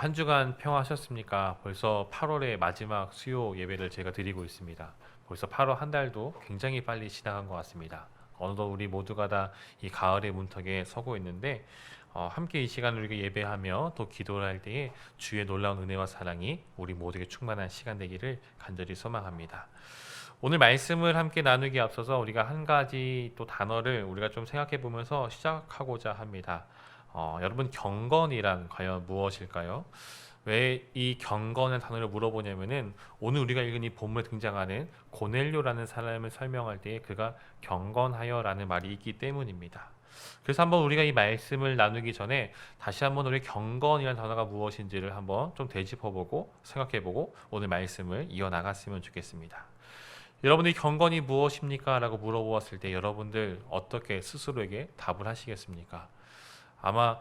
한 주간 평화하셨습니까? 벌써 8월의 마지막 수요 예배를 제가 드리고 있습니다. 벌써 8월 한 달도 굉장히 빨리 지나간 것 같습니다. 어느덧 우리 모두가 다 이 가을의 문턱에 서고 있는데 함께 이 시간을 우리가 예배하며 또 기도를 할 때에 주의 놀라운 은혜와 사랑이 우리 모두에게 충만한 시간 되기를 간절히 소망합니다. 오늘 말씀을 함께 나누기 앞서서 우리가 한 가지 또 단어를 우리가 좀 생각해 보면서 시작하고자 합니다. 여러분 경건이란 과연 무엇일까요? 왜 이 경건의 단어를 물어보냐면은 오늘 우리가 읽은 이 본문에 등장하는 고넬료라는 사람을 설명할 때 그가 경건하여라는 말이 있기 때문입니다. 그래서 한번 우리가 이 말씀을 나누기 전에 다시 한번 우리 경건이라는 단어가 무엇인지를 한번 좀 되짚어보고 생각해보고 오늘 말씀을 이어나갔으면 좋겠습니다. 여러분들이 경건이 무엇입니까? 라고 물어보았을 때 여러분들 어떻게 스스로에게 답을 하시겠습니까? 아마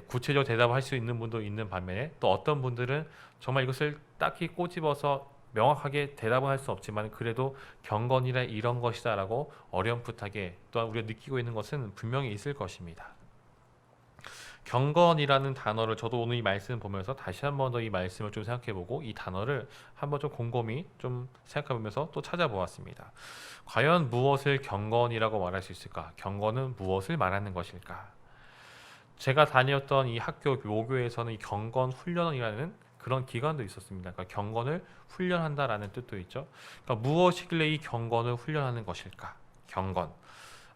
구체적 대답을 할 수 있는 분도 있는 반면에 또 어떤 분들은 정말 이것을 딱히 꼬집어서 명확하게 대답은 할 수 없지만 그래도 경건이라 이런 것이다 라고 어렴풋하게 또한 우리가 느끼고 있는 것은 분명히 있을 것입니다. 경건이라는 단어를 저도 오늘 이 말씀을 보면서 다시 한 번 더 이 말씀을 좀 생각해보고 이 단어를 한번 좀 곰곰이 좀 생각해보면서 또 찾아보았습니다. 과연 무엇을 경건이라고 말할 수 있을까? 경건은 무엇을 말하는 것일까? 제가 다녔던 이 학교 모교에서는 이 경건 훈련이라는 그런 기관도 있었습니다. 그러니까 경건을 훈련한다라는 뜻도 있죠. 그러니까 무엇이길래 이 경건을 훈련하는 것일까? 경건.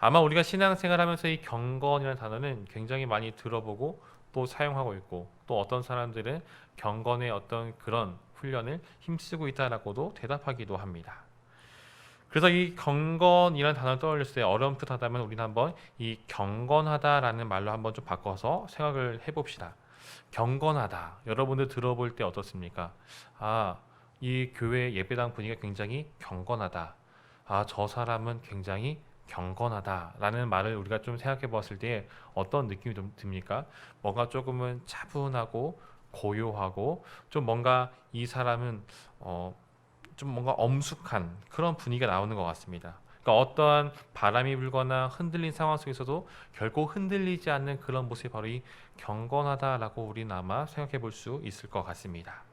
아마 우리가 신앙생활하면서 이 경건이라는 단어는 굉장히 많이 들어보고 또 사용하고 있고 또 어떤 사람들은 경건의 어떤 그런 훈련을 힘쓰고 있다라고도 대답하기도 합니다. 그래서 이 경건이라는 단어를 떠올렸을 때 어렴풋하다면 우리는 한번 이 경건하다라는 말로 한번 좀 바꿔서 생각을 해봅시다. 경건하다. 여러분들 들어볼 때 어떻습니까? 아, 이 교회 예배당 분위기가 굉장히 경건하다. 아, 저 사람은 굉장히 경건하다라는 말을 우리가 좀 생각해 보았을 때 어떤 느낌이 좀 듭니까? 뭔가 조금은 차분하고 고요하고 좀 뭔가 이 사람은 좀 뭔가 엄숙한 그런 분위기가 나오는 것 같습니다. 그러니까 어떠한 바람이 불거나 흔들린 상황 속에서도 결코 흔들리지 않는 그런 모습이 바로 이 경건하다라고 우리는 아마 생각해 볼 수 있을 것 같습니다.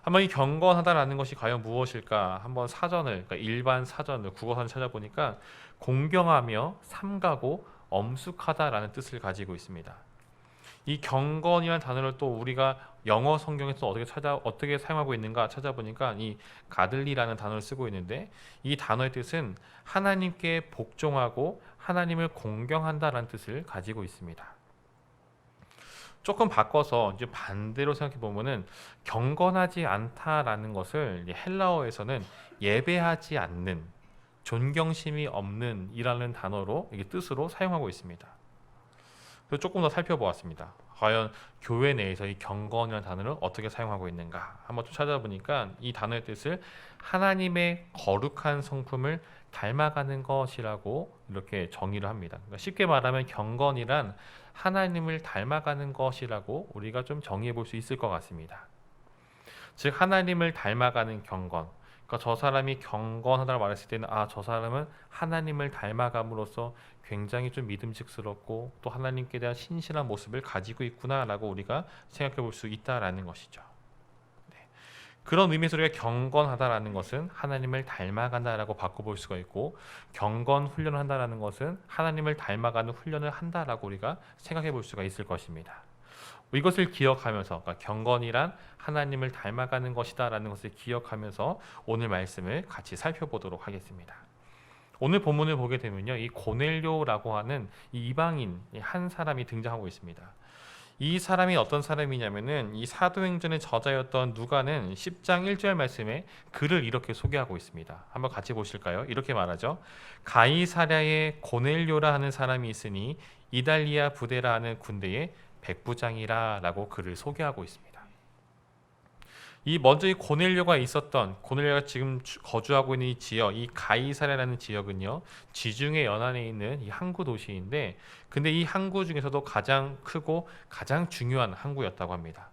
한번 이 경건하다라는 것이 과연 무엇일까? 한번 사전을, 그러니까 일반 사전을 국어사전 찾아보니까 공경하며 삼가고 엄숙하다라는 뜻을 가지고 있습니다. 이 경건이라는 단어를 또 우리가 영어 성경에서 어떻게 사용하고 있는가 찾아보니까 이 가들리라는 단어를 쓰고 있는데 이 단어의 뜻은 하나님께 복종하고 하나님을 공경한다라는 뜻을 가지고 있습니다. 조금 바꿔서 이제 반대로 생각해 보면은 경건하지 않다라는 것을 헬라어에서는 예배하지 않는, 존경심이 없는 이라는 단어로 이게 뜻으로 사용하고 있습니다. 그래서 조금 더 살펴보았습니다. 과연 교회 내에서 이 경건이라는 단어를 어떻게 사용하고 있는가 한번 좀 찾아보니까 이 단어의 뜻을 하나님의 거룩한 성품을 닮아가는 것이라고 이렇게 정의를 합니다. 그러니까 쉽게 말하면 경건이란 하나님을 닮아가는 것이라고 우리가 좀 정의해 볼 수 있을 것 같습니다. 즉 하나님을 닮아가는 경건. 그러니까 저 사람이 경건하다고 말했을 때는 저 사람은 하나님을 닮아감으로써 굉장히 좀 믿음직스럽고 또 하나님께 대한 신실한 모습을 가지고 있구나라고 우리가 생각해 볼 수 있다라는 것이죠. 네. 그런 의미에서 우리가 경건하다라는 것은 하나님을 닮아간다라고 바꿔볼 수가 있고 경건 훈련을 한다라는 것은 하나님을 닮아가는 훈련을 한다라고 우리가 생각해 볼 수가 있을 것입니다. 이것을 기억하면서 그러니까 경건이란 하나님을 닮아가는 것이다라는 것을 기억하면서 오늘 말씀을 같이 살펴보도록 하겠습니다. 오늘 본문을 보게 되면요, 이 고넬료라고 하는 이 이방인 한 사람이 등장하고 있습니다. 이 사람이 어떤 사람이냐면은 이 사도행전의 저자였던 누가는 10장 1절 말씀에 그를 이렇게 소개하고 있습니다. 한번 같이 보실까요? 이렇게 말하죠. 가이사랴에 고넬료라 하는 사람이 있으니 이달리아 부대라 하는 군대의 백부장이라라고 그를 소개하고 있습니다. 먼저 이 고넬료가 지금 거주하고 있는 이 지역, 이 가이사랴라는 지역은요, 지중해 연안에 있는 이 항구 도시인데, 근데 이 항구 중에서도 가장 크고 가장 중요한 항구였다고 합니다.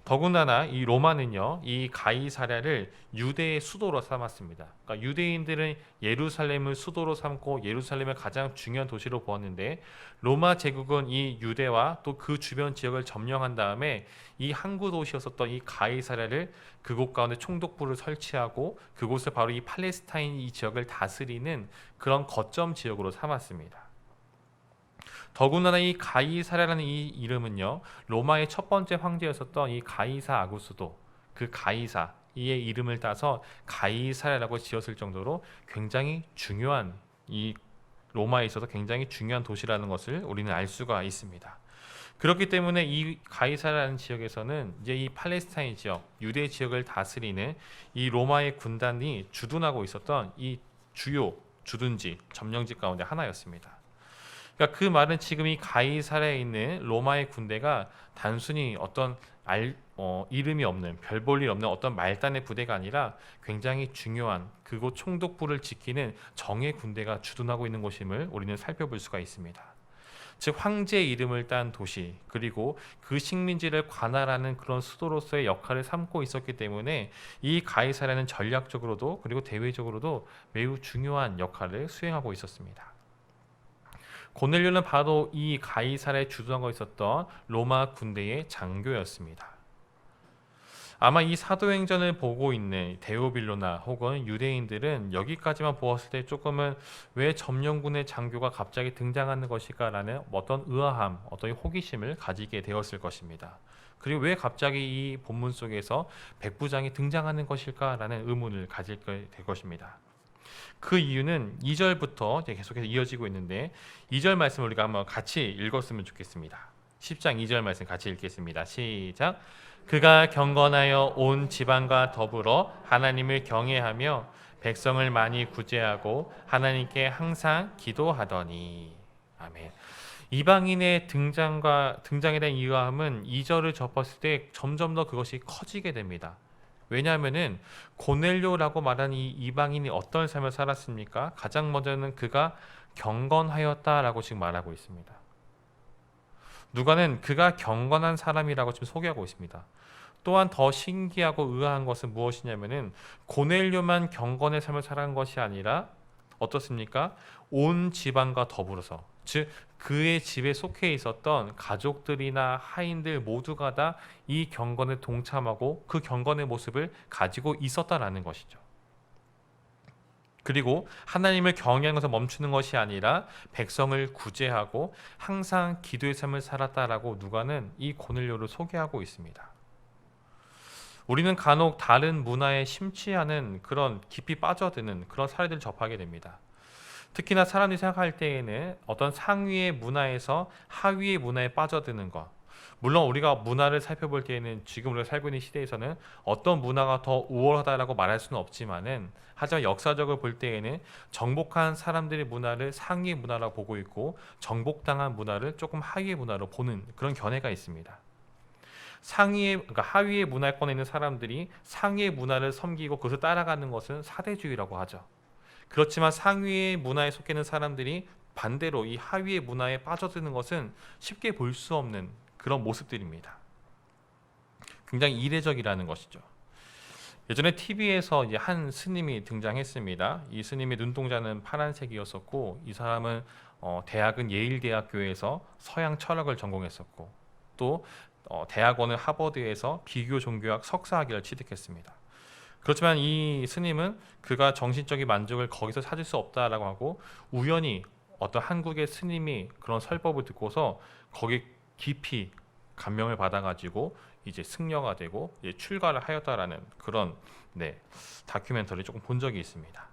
더군다나 이 로마는요, 이 가이사랴를 유대의 수도로 삼았습니다. 그러니까 유대인들은 예루살렘을 수도로 삼고 예루살렘을 가장 중요한 도시로 보았는데, 로마 제국은 이 유대와 또 그 주변 지역을 점령한 다음에 이 항구 도시였었던 이 가이사랴를 그곳 가운데 총독부를 설치하고 그곳을 바로 이 팔레스타인 이 지역을 다스리는 그런 거점 지역으로 삼았습니다. 더군다나 이 가이사랴라는 이 이름은요, 로마의 첫 번째 황제였었던 이 가이사 아구스도, 그 가이사 이의 이름을 따서 가이사랴라고 지었을 정도로 굉장히 중요한, 이 로마에 있어서 굉장히 중요한 도시라는 것을 우리는 알 수가 있습니다. 그렇기 때문에 이 가이사라는 지역에서는 이제 이 팔레스타인 지역, 유대 지역을 다스리는 이 로마의 군단이 주둔하고 있었던 이 주요 주둔지, 점령지 가운데 하나였습니다. 그러니까 그 말은 지금 이 가이사랴에 있는 로마의 군대가 단순히 어떤 이름이 없는, 별 볼 일 없는 어떤 말단의 부대가 아니라 굉장히 중요한 그곳 총독부를 지키는 정예 군대가 주둔하고 있는 곳임을 우리는 살펴볼 수가 있습니다. 즉 황제의 이름을 딴 도시, 그리고 그 식민지를 관할하는 그런 수도로서의 역할을 삼고 있었기 때문에 이 가이사랴는 전략적으로도 그리고 대외적으로도 매우 중요한 역할을 수행하고 있었습니다. 고넬료는 바로 이 가이사랴에 주둔하고 있었던 로마 군대의 장교였습니다. 아마 이 사도행전을 보고 있는 데오빌로나 혹은 유대인들은 여기까지만 보았을 때 조금은 왜 점령군의 장교가 갑자기 등장하는 것일까라는 어떤 의아함, 어떤 호기심을 가지게 되었을 것입니다. 그리고 왜 갑자기 이 본문 속에서 백부장이 등장하는 것일까라는 의문을 가질 될 것입니다. 그 이유는 2절부터 계속해서 이어지고 있는데, 2절 말씀을 우리가 한번 같이 읽었으면 좋겠습니다. 10장 2절 말씀 같이 읽겠습니다. 시작. 그가 경건하여 온 지방과 더불어 하나님을 경외하며 백성을 많이 구제하고 하나님께 항상 기도하더니. 아멘. 이방인의 등장에 대한 의아함은 2절을 접었을 때 점점 더 그것이 커지게 됩니다. 왜냐하면은 고넬료라고 말하는 이 이방인이 어떤 삶을 살았습니까? 가장 먼저는 그가 경건하였다라고 지금 말하고 있습니다. 누가는 그가 경건한 사람이라고 지금 소개하고 있습니다. 또한 더 신기하고 의아한 것은 무엇이냐면은 고넬료만 경건의 삶을 살아간 것이 아니라 어떻습니까? 온 집안과 더불어서, 즉 그의 집에 속해 있었던 가족들이나 하인들 모두가 다 이 경건에 동참하고 그 경건의 모습을 가지고 있었다라는 것이죠. 그리고 하나님을 경외하는 것에 멈추는 것이 아니라 백성을 구제하고 항상 기도의 삶을 살았다라고 누가는 이 고넬료를 소개하고 있습니다. 우리는 간혹 다른 문화에 심취하는 그런 깊이 빠져드는 그런 사례들을 접하게 됩니다. 특히나 사람들이 생각할 때에는 어떤 상위의 문화에서 하위의 문화에 빠져드는 것, 물론 우리가 문화를 살펴볼 때에는 지금 우리가 살고 있는 시대에서는 어떤 문화가 더 우월하다라고 말할 수는 없지만은, 하지만 역사적으로 볼 때에는 정복한 사람들의 문화를 상위의 문화라고 보고 있고 정복당한 문화를 조금 하위의 문화로 보는 그런 견해가 있습니다. 그러니까 하위의 문화권에 있는 사람들이 상위의 문화를 섬기고 그것을 따라가는 것은 사대주의라고 하죠. 그렇지만 상위의 문화에 속해 있는 사람들이 반대로 이 하위의 문화에 빠져드는 것은 쉽게 볼 수 없는 그런 모습들입니다. 굉장히 이례적이라는 것이죠. 예전에 TV에서 이제 한 스님이 등장했습니다. 이 스님의 눈동자는 파란색이었었고, 이 사람은 대학은 예일대학교에서 서양 철학을 전공했었고, 또 대학원은 하버드에서 비교 종교학 석사학위를 취득했습니다. 그렇지만 이 스님은 그가 정신적인 만족을 거기서 찾을 수 없다라고 하고, 우연히 어떤 한국의 스님이 그런 설법을 듣고서 거기 깊이 감명을 받아가지고 이제 승려가 되고 이제 출가를 하였다라는 그런 다큐멘터리 조금 본 적이 있습니다.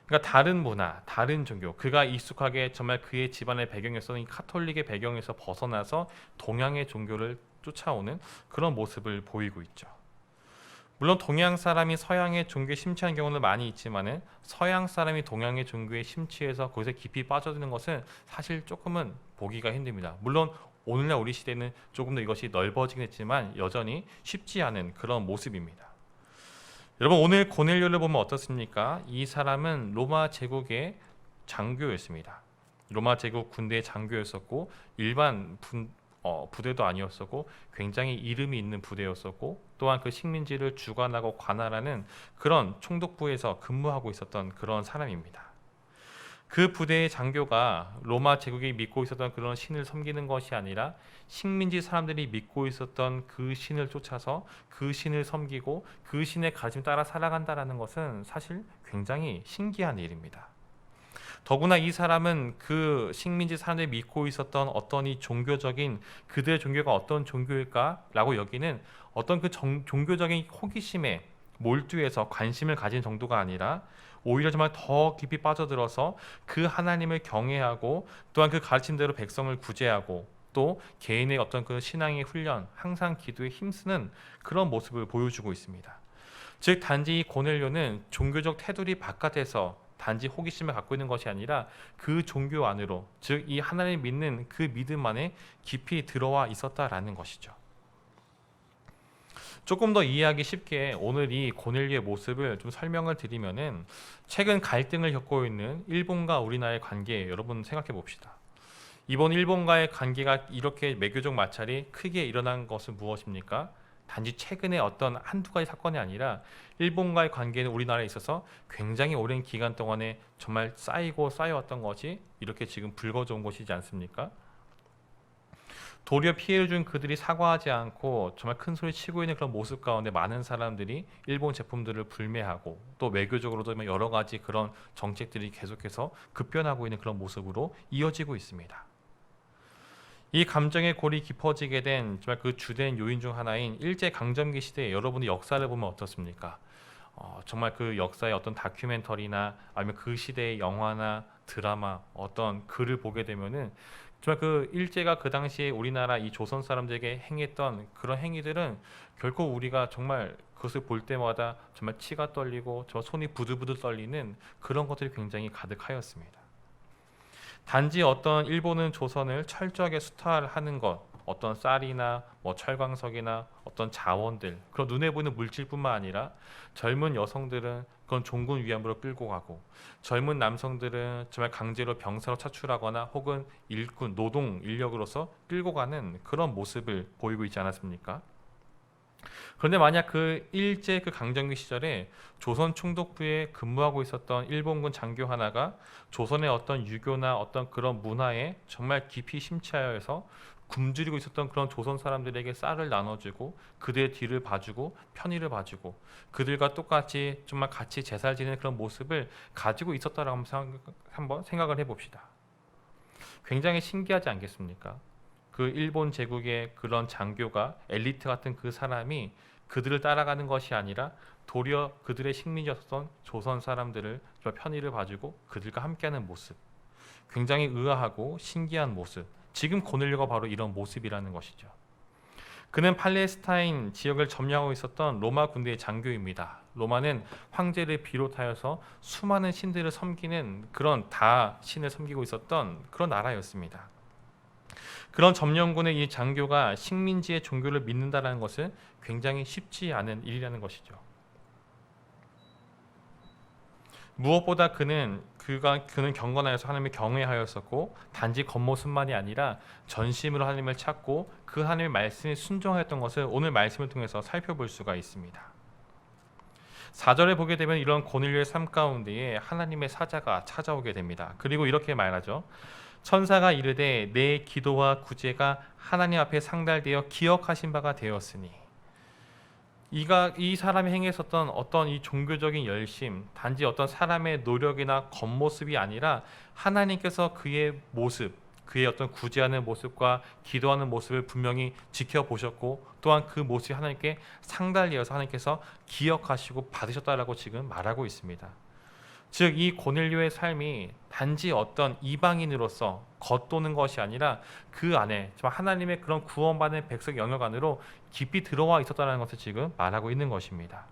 그러니까 다른 문화, 다른 종교, 그가 익숙하게 정말 그의 집안의 배경에서는 이 카톨릭의 배경에서 벗어나서 동양의 종교를 쫓아오는 그런 모습을 보이고 있죠. 물론 동양 사람이 서양의 종교에 심취한 경우는 많이 있지만은 서양 사람이 동양의 종교에 심취해서 거기서 깊이 빠져드는 것은 사실 조금은 보기가 힘듭니다. 물론 오늘날 우리 시대는 조금 더 이것이 넓어지긴 했지만 여전히 쉽지 않은 그런 모습입니다. 여러분, 오늘 고넬료를 보면 어떻습니까? 이 사람은 로마 제국의 장교였습니다. 로마 제국 군대의 장교였었고, 일반 부대도 아니었었고 굉장히 이름이 있는 부대였었고 또한 그 식민지를 주관하고 관할하는 그런 총독부에서 근무하고 있었던 그런 사람입니다. 그 부대의 장교가 로마 제국이 믿고 있었던 그런 신을 섬기는 것이 아니라 식민지 사람들이 믿고 있었던 그 신을 쫓아서 그 신을 섬기고 그 신의 가르침 따라 살아간다는 것은 사실 굉장히 신기한 일입니다. 더구나 이 사람은 그 식민지 사람들이 믿고 있었던 어떤 이 종교적인 그들의 종교가 어떤 종교일까라고 여기는 어떤 그 종교적인 호기심에 몰두해서 관심을 가진 정도가 아니라 오히려 정말 더 깊이 빠져들어서 그 하나님을 경외하고 또한 그 가르침대로 백성을 구제하고 또 개인의 어떤 그 신앙의 훈련, 항상 기도에 힘쓰는 그런 모습을 보여주고 있습니다. 즉 단지 이 고넬료는 종교적 테두리 바깥에서 단지 호기심을 갖고 있는 것이 아니라 그 종교 안으로, 즉 이 하나님 믿는 그 믿음 안에 깊이 들어와 있었다라는 것이죠. 조금 더 이해하기 쉽게 오늘 이 고넬료의 모습을 좀 설명을 드리면은 최근 갈등을 겪고 있는 일본과 우리나라의 관계 여러분 생각해 봅시다. 이번 일본과의 관계가 이렇게 매교적 마찰이 크게 일어난 것은 무엇입니까? 단지 최근에 어떤 한두 가지 사건이 아니라 일본과의 관계는 우리나라에 있어서 굉장히 오랜 기간 동안에 정말 쌓이고 쌓여왔던 것이 이렇게 지금 불거져온 것이지 않습니까? 도리어 피해를 준 그들이 사과하지 않고 정말 큰 소리 치고 있는 그런 모습 가운데 많은 사람들이 일본 제품들을 불매하고 또 외교적으로도 여러 가지 그런 정책들이 계속해서 급변하고 있는 그런 모습으로 이어지고 있습니다. 이 감정의 골이 깊어지게 된 정말 그 주된 요인 중 하나인 일제 강점기 시대에 여러분이 역사를 보면 어떻습니까? 정말 그 역사의 어떤 다큐멘터리나 아니면 그 시대의 영화나 드라마 어떤 글을 보게 되면은 정말 그 일제가 그 당시에 우리나라 이 조선 사람들에게 행했던 그런 행위들은 결코 우리가 정말 그것을 볼 때마다 정말 치가 떨리고 저 손이 부들부들 떨리는 그런 것들이 굉장히 가득하였습니다. 단지 어떤 일본은 조선을 철저하게 수탈하는 것, 어떤 쌀이나 뭐 철광석이나 어떤 자원들, 그런 눈에 보이는 물질뿐만 아니라 젊은 여성들은 그건 종군 위안부로 끌고 가고 젊은 남성들은 정말 강제로 병사로 차출하거나 혹은 일꾼, 노동 인력으로서 끌고 가는 그런 모습을 보이고 있지 않았습니까? 그런데 만약 그 일제 그 강점기 시절에 조선 총독부에 근무하고 있었던 일본군 장교 하나가 조선의 어떤 유교나 어떤 그런 문화에 정말 깊이 심취하여서 굶주리고 있었던 그런 조선 사람들에게 쌀을 나눠주고 그들의 뒤를 봐주고 편의를 봐주고 그들과 똑같이 정말 같이 제사를 지내는 그런 모습을 가지고 있었다라고 한번 생각을 해봅시다. 굉장히 신기하지 않겠습니까? 그 일본 제국의 그런 장교가 엘리트 같은 그 사람이 그들을 따라가는 것이 아니라 도리어 그들의 식민지였던 조선 사람들을 편의를 봐주고 그들과 함께하는 모습, 굉장히 의아하고 신기한 모습. 지금 고넬료가 바로 이런 모습이라는 것이죠. 그는 팔레스타인 지역을 점령하고 있었던 로마 군대의 장교입니다. 로마는 황제를 비롯하여서 수많은 신들을 섬기는 그런 다 신을 섬기고 있었던 그런 나라였습니다. 그런 점령군의 이 장교가 식민지의 종교를 믿는다는 것은 굉장히 쉽지 않은 일이라는 것이죠. 무엇보다 그는 경건하여서 하나님을 경외하였었고 단지 겉모습만이 아니라 전심으로 하나님을 찾고 그 하나님의 말씀에 순종하였던 것을 오늘 말씀을 통해서 살펴볼 수가 있습니다. 4절에 보게 되면 이런 고넬료의 삶 가운데에 하나님의 사자가 찾아오게 됩니다. 그리고 이렇게 말하죠. 천사가 이르되 내 기도와 구제가 하나님 앞에 상달되어 기억하신 바가 되었으니 이 사람이 행했었던 어떤 이 종교적인 열심, 단지 어떤 사람의 노력이나 겉모습이 아니라 하나님께서 그의 모습, 그의 어떤 구제하는 모습과 기도하는 모습을 분명히 지켜보셨고 또한 그 모습이 하나님께 상달되어서 하나님께서 기억하시고 받으셨다라고 지금 말하고 있습니다. 즉 이 고넬료의 삶이 단지 어떤 이방인으로서 겉도는 것이 아니라 그 안에 하나님의 그런 구원받는 백성 영역 안으로 깊이 들어와 있었다는 것을 지금 말하고 있는 것입니다.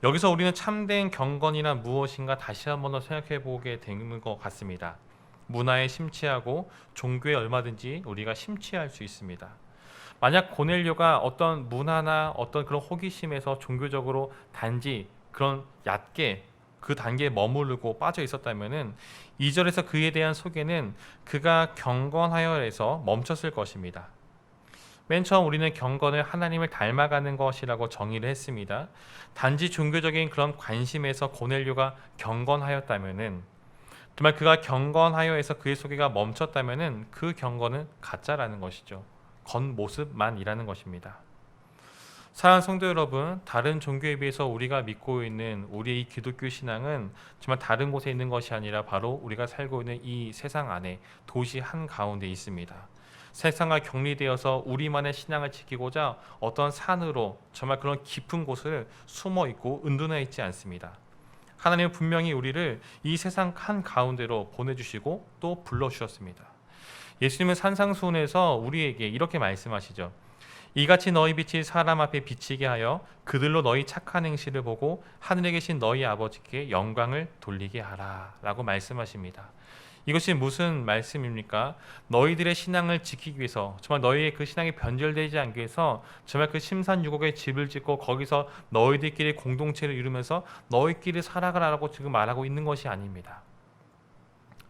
여기서 우리는 참된 경건이란 무엇인가 다시 한번 더 생각해 보게 되는 것 같습니다. 문화에 심취하고 종교에 얼마든지 우리가 심취할 수 있습니다. 만약 고넬료가 어떤 문화나 어떤 그런 호기심에서 종교적으로 단지 그런 얕게 그 단계에 머무르고 빠져 있었다면은 2절에서 그에 대한 소개는 그가 경건하여에서 멈췄을 것입니다. 맨 처음 우리는 경건을 하나님을 닮아가는 것이라고 정의를 했습니다. 단지 종교적인 그런 관심에서 고넬료가 경건하였다면은, 정말 그가 경건하여에서 그의 소개가 멈췄다면은 그 경건은 가짜라는 것이죠. 겉모습만이라는 것입니다. 사랑하는 성도 여러분, 다른 종교에 비해서 우리가 믿고 있는 우리의 이 기독교 신앙은 정말 다른 곳에 있는 것이 아니라 바로 우리가 살고 있는 이 세상 안에, 도시 한가운데 있습니다. 세상과 격리되어서 우리만의 신앙을 지키고자 어떤 산으로, 정말 그런 깊은 곳을 숨어 있고 은둔해 있지 않습니다. 하나님은 분명히 우리를 이 세상 한가운데로 보내주시고 또 불러주셨습니다. 예수님은 산상수훈에서 우리에게 이렇게 말씀하시죠. 이같이 너희 빛이 사람 앞에 비치게 하여 그들로 너희 착한 행실을 보고 하늘에 계신 너희 아버지께 영광을 돌리게 하라 라고 말씀하십니다. 이것이 무슨 말씀입니까? 너희들의 신앙을 지키기 위해서, 정말 너희의 그 신앙이 변절되지 않기 위해서 정말 그 심산유곡에 집을 짓고 거기서 너희들끼리 공동체를 이루면서 너희끼리 살아가라고 지금 말하고 있는 것이 아닙니다.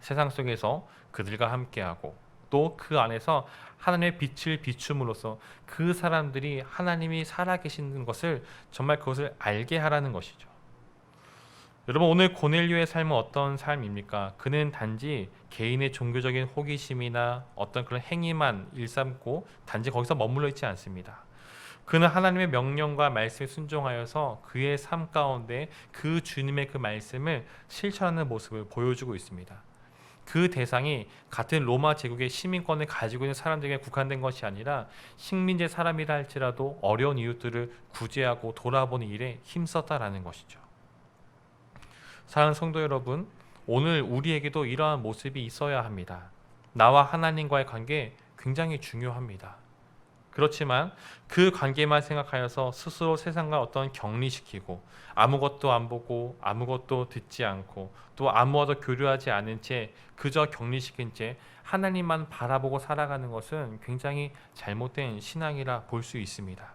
세상 속에서 그들과 함께하고 또 그 안에서 하나님의 빛을 비춤으로써 그 사람들이 하나님이 살아계시는 것을, 정말 그것을 알게 하라는 것이죠. 여러분, 오늘 고넬료의 삶은 어떤 삶입니까? 그는 단지 개인의 종교적인 호기심이나 어떤 그런 행위만 일삼고 단지 거기서 머물러 있지 않습니다. 그는 하나님의 명령과 말씀에 순종하여서 그의 삶 가운데 그 주님의 그 말씀을 실천하는 모습을 보여주고 있습니다. 그 대상이 같은 로마 제국의 시민권을 가지고 있는 사람들에게 국한된 것이 아니라 식민지 사람이라 할지라도 어려운 이웃들을 구제하고 돌아보는 일에 힘썼다라는 것이죠. 사랑하는 성도 여러분, 오늘 우리에게도 이러한 모습이 있어야 합니다. 나와 하나님과의 관계 굉장히 중요합니다. 그렇지만 그 관계만 생각하여서 스스로 세상과 어떤 격리시키고 아무것도 안 보고 아무것도 듣지 않고 또 아무와도 교류하지 않은 채 그저 격리시킨 채 하나님만 바라보고 살아가는 것은 굉장히 잘못된 신앙이라 볼 수 있습니다.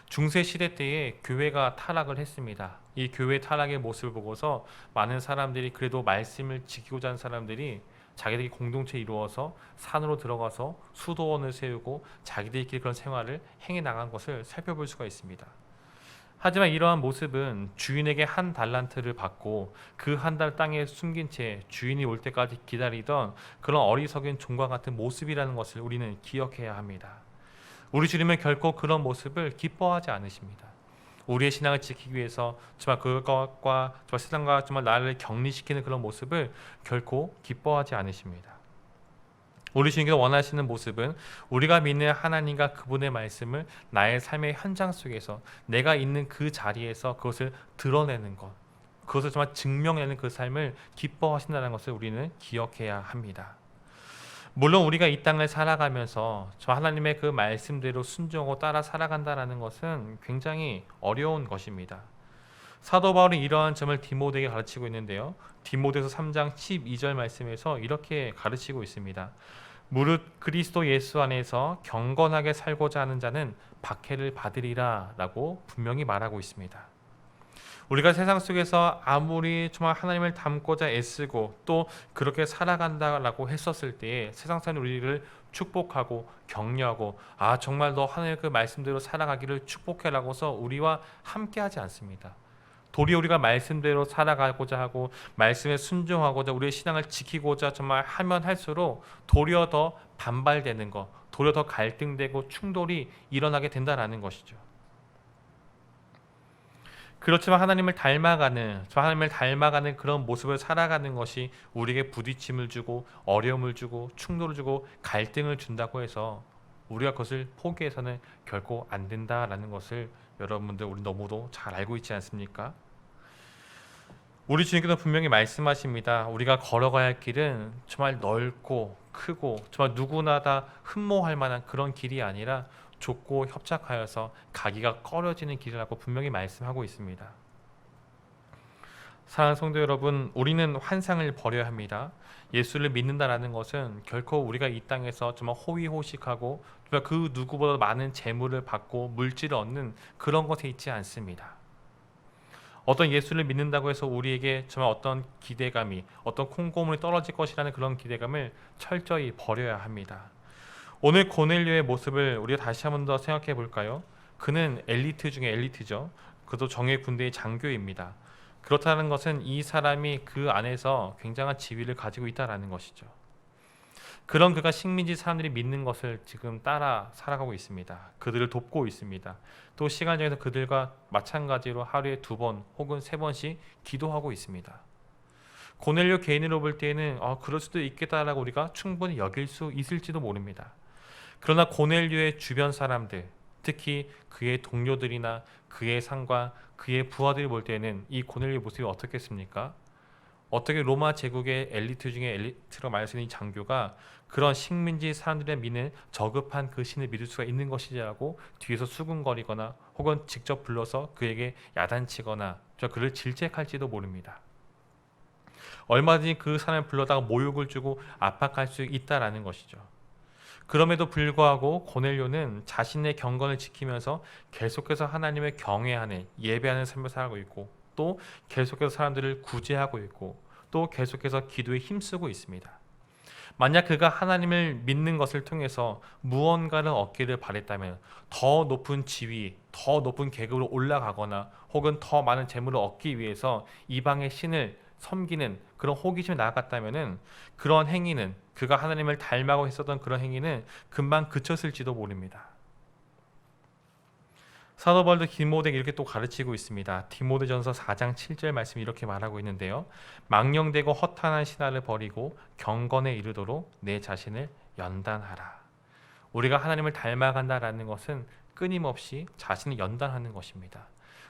중세 시대 때에 교회가 타락을 했습니다. 이 교회 타락의 모습을 보고서 많은 사람들이, 그래도 말씀을 지키고자 하는 사람들이 자기들이 공동체 이루어서 산으로 들어가서 수도원을 세우고 자기들끼리 그런 생활을 행해 나간 것을 살펴볼 수가 있습니다. 하지만 이러한 모습은 주인에게 한 달란트를 받고 그 한 달 땅에 숨긴 채 주인이 올 때까지 기다리던 그런 어리석은 종과 같은 모습이라는 것을 우리는 기억해야 합니다. 우리 주님은 결코 그런 모습을 기뻐하지 않으십니다. 우리의 신앙을 지키기 위해서 정말 그것과 정말 세상과 정말 나를 격리시키는 그런 모습을 결코 기뻐하지 않으십니다. 우리 주님께서 원하시는 모습은 우리가 믿는 하나님과 그분의 말씀을 나의 삶의 현장 속에서 내가 있는 그 자리에서 그것을 드러내는 것, 그것을 정말 증명하는 그 삶을 기뻐하신다는 것을 우리는 기억해야 합니다. 물론 우리가 이 땅을 살아가면서 저 하나님의 그 말씀대로 순종하고 따라 살아간다는 것은 굉장히 어려운 것입니다. 사도 바울이 이러한 점을 디모데에게 가르치고 있는데요. 디모데서 3장 12절 말씀에서 이렇게 가르치고 있습니다. 무릇 그리스도 예수 안에서 경건하게 살고자 하는 자는 박해를 받으리라 라고 분명히 말하고 있습니다. 우리가 세상 속에서 아무리 정말 하나님을 닮고자 애쓰고 또 그렇게 살아간다라고 했었을 때에 세상 사람이 우리를 축복하고 격려하고 정말 너 하나님의 그 말씀대로 살아가기를 축복해라고서 우리와 함께하지 않습니다. 도리어 우리가 말씀대로 살아가고자 하고 말씀에 순종하고자 우리의 신앙을 지키고자 정말 하면 할수록 도리어 더 반발되는 것, 도리어 더 갈등되고 충돌이 일어나게 된다라는 것이죠. 그렇지만 하나님을 닮아가는 그런 모습을 살아가는 것이 우리에게 부딪힘을 주고 어려움을 주고 충돌을 주고 갈등을 준다고 해서 우리가 그것을 포기해서는 결코 안 된다라는 것을 여러분들 우리 너무도 잘 알고 있지 않습니까? 우리 주님께서 분명히 말씀하십니다. 우리가 걸어가야 할 길은 정말 넓고 크고 정말 누구나 다 흠모할 만한 그런 길이 아니라 좁고 협착하여서 가기가 꺼려지는 길이라고 분명히 말씀하고 있습니다. 사랑하는 성도 여러분, 우리는 환상을 버려야 합니다. 예수를 믿는다라는 것은 결코 우리가 이 땅에서 정말 호의호식하고 정말 그 누구보다 많은 재물을 받고 물질을 얻는 그런 것에 있지 않습니다. 어떤 예수를 믿는다고 해서 우리에게 정말 어떤 기대감이, 어떤 콩고물이 떨어질 것이라는 그런 기대감을 철저히 버려야 합니다. 오늘 고넬료의 모습을 우리가 다시 한 번 더 생각해 볼까요? 그는 엘리트 중에 엘리트죠. 그도 정예 군대의 장교입니다. 그렇다는 것은 이 사람이 그 안에서 굉장한 지위를 가지고 있다라는 것이죠. 그런 그가 식민지 사람들이 믿는 것을 지금 따라 살아가고 있습니다. 그들을 돕고 있습니다. 또 시간 정에서 그들과 마찬가지로 하루에 2번 혹은 3번씩 기도하고 있습니다. 고넬료 개인으로 볼 때에는 그럴 수도 있겠다라고 우리가 충분히 여길 수 있을지도 모릅니다. 그러나 고넬료의 주변 사람들, 특히 그의 동료들이나 그의 상관, 그의 부하들이 볼 때는 이 고넬료의 모습이 어떻겠습니까? 어떻게 로마 제국의 엘리트 중에 엘리트로 말할 수 있는 이 장교가 그런 식민지 사람들의 믿는 저급한 그 신을 믿을 수가 있는 것이지라고 뒤에서 수군거리거나 혹은 직접 불러서 그에게 야단치거나 그를 질책할지도 모릅니다. 얼마든지 그 사람을 불러다가 모욕을 주고 압박할 수 있다라는 것이죠. 그럼에도 불구하고 고넬료는 자신의 경건을 지키면서 계속해서 하나님을 경외하는 예배하는 삶을 살고 있고 또 계속해서 사람들을 구제하고 있고 또 계속해서 기도에 힘쓰고 있습니다. 만약 그가 하나님을 믿는 것을 통해서 무언가를 얻기를 바랬다면 더 높은 지위, 더 높은 계급으로 올라가거나 혹은 더 많은 재물을 얻기 위해서 이방의 신을 섬기는 그런 호기심이 나아갔다면은 그런 행위는 그가 하나님을 닮아고 했었던 그런 행위는 금방 그쳤을지도 모릅니다. 사도 바울도 디모데에게 이렇게 또 가르치고 있습니다. 디모데전서 4장 7절 말씀이 이렇게 말하고 있는데요. 망령되고 허탄한 신화를 버리고 경건에 이르도록 내 자신을 연단하라. 우리가 하나님을 닮아간다라는 것은 끊임없이 자신을 연단하는 것입니다.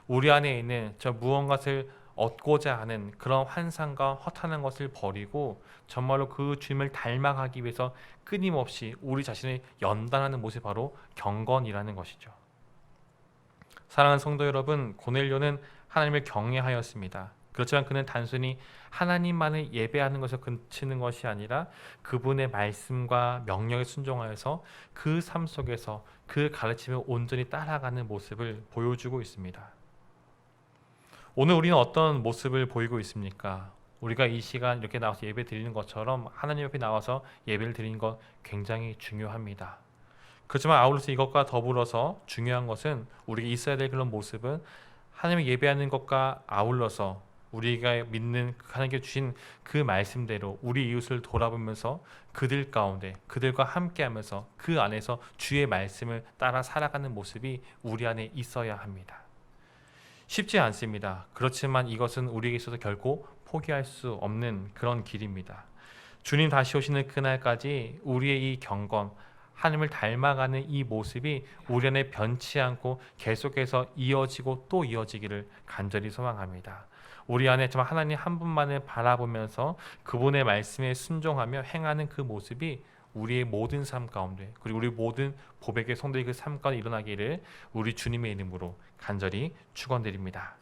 우리 안에 있는 저 무언가를 얻고자 하는 그런 환상과 허탄한 것을 버리고 정말로 그 주님을 닮아가기 위해서 끊임없이 우리 자신을 연단하는 모습이 바로 경건이라는 것이죠. 사랑하는 성도 여러분, 고넬료는 하나님을 경외하였습니다. 그렇지만 그는 단순히 하나님만을 예배하는 것에 그치는 것이 아니라 그분의 말씀과 명령에 순종하여서 그 삶 속에서 그 가르침을 온전히 따라가는 모습을 보여주고 있습니다. 오늘 우리는 어떤 모습을 보이고 있습니까? 우리가 이 시간 이렇게 나와서 예배 드리는 것처럼 하나님 옆에 나와서 예배를 드리는 것 굉장히 중요합니다. 그렇지만 아울러서 이것과 더불어서 중요한 것은 우리가 있어야 될 그런 모습은 하나님을 예배하는 것과 아울러서 우리가 믿는 하나님께 주신 그 말씀대로 우리 이웃을 돌아보면서 그들 가운데 그들과 함께하면서 그 안에서 주의 말씀을 따라 살아가는 모습이 우리 안에 있어야 합니다. 쉽지 않습니다. 그렇지만 이것은 우리에게 있어서 결코 포기할 수 없는 그런 길입니다. 주님 다시 오시는 그날까지 우리의 이 경건, 하나님을 닮아가는 이 모습이 우리 안에 변치 않고 계속해서 이어지고 또 이어지기를 간절히 소망합니다. 우리 안에 정말 하나님 한 분만을 바라보면서 그분의 말씀에 순종하며 행하는 그 모습이 우리의 모든 삶 가운데 그리고 우리 모든 보백의 성도의 그 삶 가운데 일어나기를 우리 주님의 이름으로 간절히 축원드립니다.